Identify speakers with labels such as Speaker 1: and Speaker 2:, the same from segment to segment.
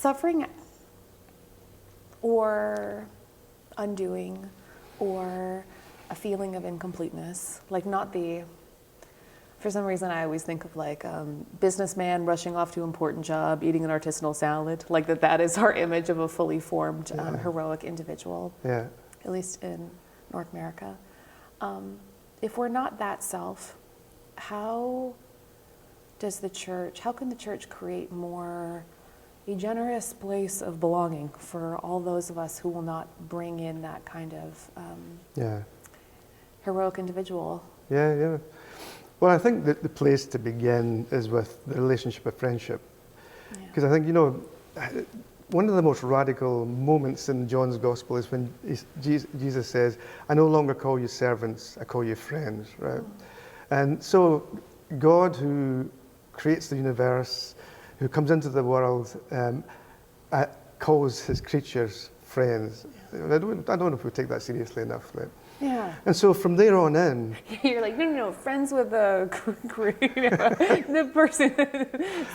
Speaker 1: suffering or undoing or a feeling of incompleteness, like not the, for some reason I always think of like businessman rushing off to important job, eating an artisanal salad, like that is our image of a fully formed heroic individual, at least in North America. If we're not that self, how can the church create a generous place of belonging for all those of us who will not bring in that kind of heroic individual?
Speaker 2: Yeah. Well, I think that the place to begin is with the relationship of friendship. Because I think, one of the most radical moments in John's gospel is when Jesus says, I no longer call you servants, I call you friends, right? And so God, who creates the universe, who comes into the world, calls his creatures friends. I don't know if we take that seriously enough. Right?
Speaker 1: Yeah.
Speaker 2: And so from there on in...
Speaker 1: You're like, no, friends with the person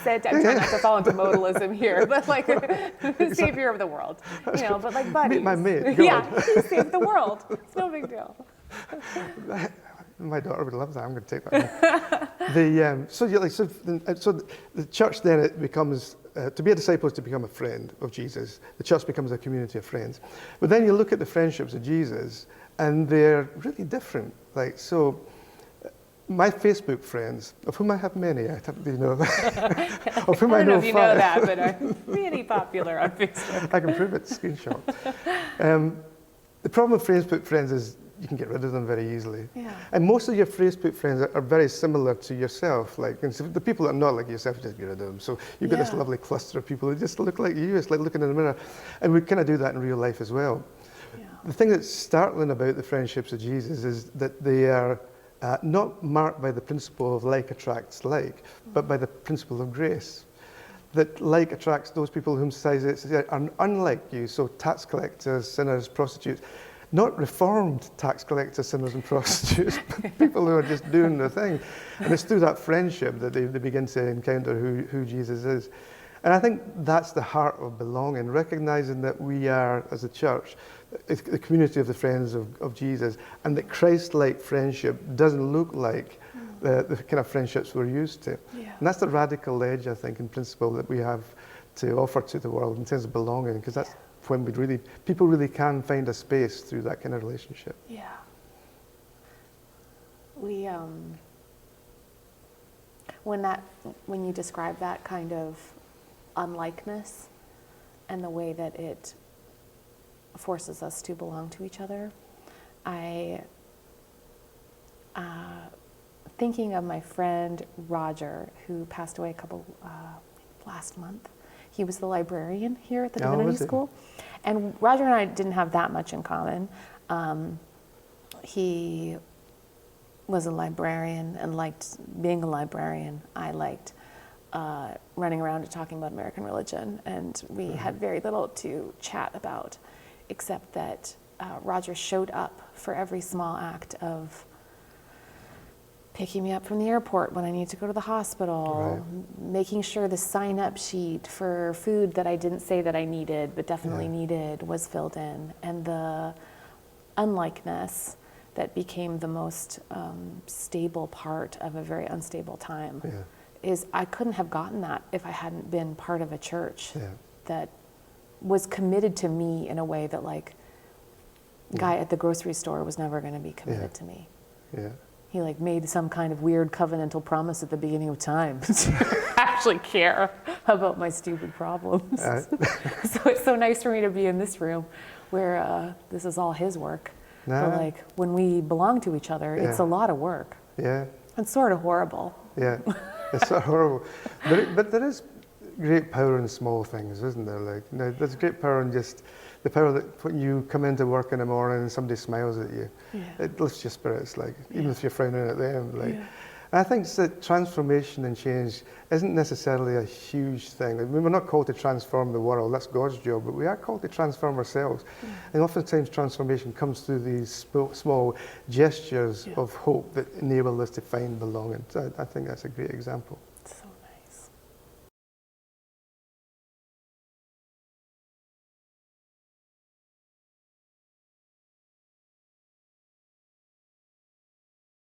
Speaker 1: said, I'm trying not to fall into modalism here, but like the savior of the world, but like buddies.
Speaker 2: Meet my mate, God.
Speaker 1: Yeah, he saved the world. It's no big deal.
Speaker 2: My daughter would love that. I'm going to take that. So the church then, it becomes, to be a disciple is to become a friend of Jesus. The church becomes a community of friends. But then you look at the friendships of Jesus, and they're really different. Like, so my Facebook friends, of whom I have many, of whom I
Speaker 1: don't know if you know
Speaker 2: five.
Speaker 1: that, but I'm really popular on Facebook.
Speaker 2: I can prove it, screenshot. The problem with Facebook friends is you can get rid of them very easily.
Speaker 1: Yeah.
Speaker 2: And most of your Facebook friends are very similar to yourself. Like, and so the people that are not like yourself, you just get rid of them. So you've got this lovely cluster of people who just look like you. It's like looking in the mirror. And we kind of do that in real life as well. Yeah. The thing that's startling about the friendships of Jesus is that they are not marked by the principle of like attracts like, but by the principle of grace. That like attracts those people whom society are unlike you, so tax collectors, sinners, prostitutes. Not reformed tax collectors, sinners and prostitutes, but people who are just doing their thing. And it's through that friendship that they begin to encounter who Jesus is. And I think that's the heart of belonging, recognizing that we are, as a church, the community of the friends of Jesus, and that Christ-like friendship doesn't look like the kind of friendships we're used to. Yeah. And that's the radical edge, I think, in principle, that we have to offer to the world in terms of belonging, because that's when people really can find a space through that kind of relationship.
Speaker 1: Yeah. We, when you describe that kind of unlikeness and the way that it forces us to belong to each other, thinking of my friend Roger, who passed away last month. He was the librarian here at the Divinity School. And Roger and I didn't have that much in common. He was a librarian and liked being a librarian. I liked running around and talking about American religion. And we had very little to chat about, except that Roger showed up for every small act of picking me up from the airport when I needed to go to the hospital, making sure the sign-up sheet for food that I didn't say that I needed but definitely needed was filled in. And the unlikeness that became the most stable part of a very unstable time is I couldn't have gotten that if I hadn't been part of a church that was committed to me in a way that, like, guy at the grocery store was never going to be committed to me. He like made some kind of weird covenantal promise at the beginning of time to actually care about my stupid problems. So it's so nice for me to be in this room where this is all his work. But like when we belong to each other, it's a lot of work. It's sort of horrible. It's sort of horrible. But there is great power in small things, isn't there? Like, there's great power in just the power that when you come into work in the morning and somebody smiles at you, it lifts your spirits, like, even if you're frowning at them. Like, and I think that transformation and change isn't necessarily a huge thing. I mean, we're not called to transform the world, that's God's job, but we are called to transform ourselves. And oftentimes transformation comes through these small gestures of hope that enable us to find belonging. So I think that's a great example.